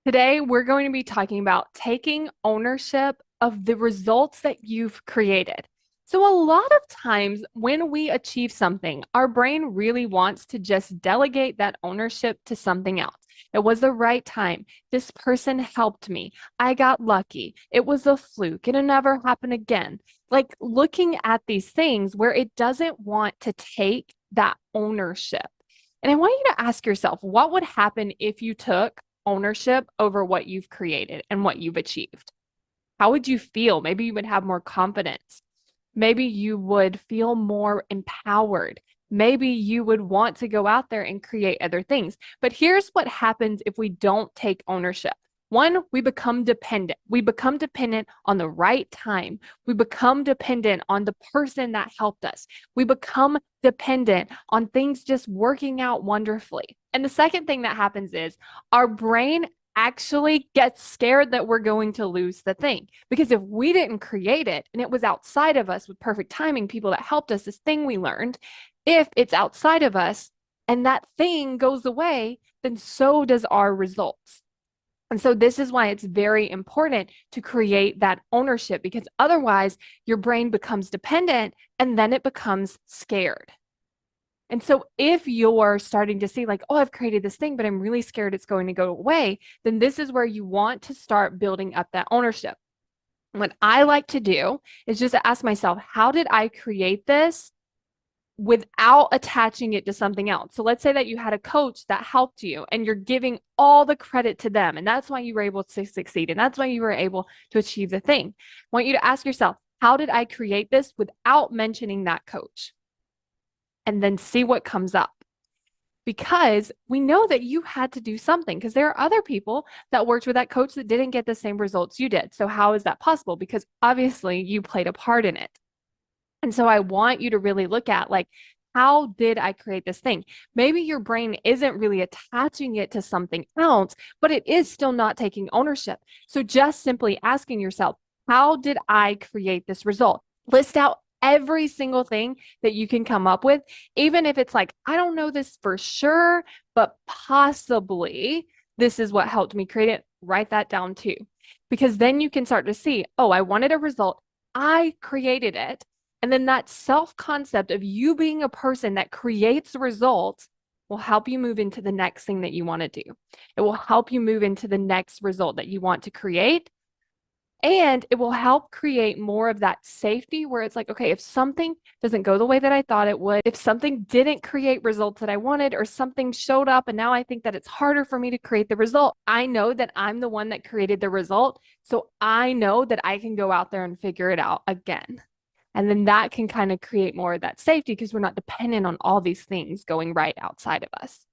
Today, we're going to be talking about taking ownership of the results that you've created. So, a lot of times when we achieve something, our brain really wants to just delegate that ownership to something else. It was the right time. This person helped me. I got lucky. It was a fluke. It'll never happen again. Like looking at these things where it doesn't want to take that ownership. And I want you to ask yourself, what would happen if you took ownership over what you've created and what you've achieved? How would you feel? Maybe you would have more confidence. Maybe you would feel more empowered. Maybe you would want to go out there and create other things. But here's what happens if we don't take ownership. One, we become dependent. We become dependent on the right time. We become dependent on the person that helped us. We become dependent on things just working out wonderfully. And the second thing that happens is our brain actually gets scared that we're going to lose the thing. Because if we didn't create it and it was outside of us with perfect timing, people that helped us, this thing we learned, if it's outside of us and that thing goes away, then so does our results. And so this is why it's very important to create that ownership, because otherwise your brain becomes dependent and then it becomes scared. And so if you're starting to see like, oh, I've created this thing, but I'm really scared it's going to go away, then this is where you want to start building up that ownership. What I like to do is just ask myself, how did I create this without attaching it to something else? So let's say that you had a coach that helped you and you're giving all the credit to them. And that's why you were able to succeed. And that's why you were able to achieve the thing. I want you to ask yourself, how did I create this without mentioning that coach? And then see what comes up. Because we know that you had to do something, because there are other people that worked with that coach that didn't get the same results you did. So how is that possible? Because obviously you played a part in it. And so I want you to really look at like, how did I create this thing? Maybe your brain isn't really attaching it to something else, but it is still not taking ownership. So just simply asking yourself, how did I create this result? List out every single thing that you can come up with, even if it's like, I don't know this for sure, but possibly this is what helped me create it. Write that down too, because then you can start to see, oh, I wanted a result. I created it. And then that self-concept of you being a person that creates results will help you move into the next thing that you want to do. It will help you move into the next result that you want to create. And it will help create more of that safety where it's like, okay, if something doesn't go the way that I thought it would, if something didn't create results that I wanted, or something showed up and now I think that it's harder for me to create the result, I know that I'm the one that created the result. So I know that I can go out there and figure it out again. And then that can kind of create more of that safety because we're not dependent on all these things going right outside of us.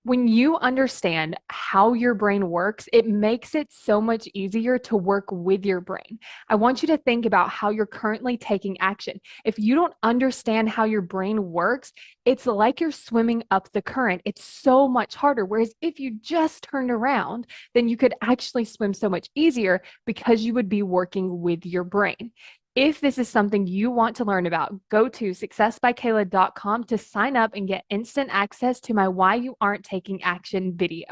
When you understand how your brain works, it makes it so much easier to work with your brain. I want you to think about how you're currently taking action. If you don't understand how your brain works, it's like you're swimming up the current. It's so much harder. Whereas if you just turned around, then you could actually swim so much easier because you would be working with your brain. If this is something you want to learn about, go to successbykayla.com to sign up and get instant access to my Why You Aren't Taking Action video.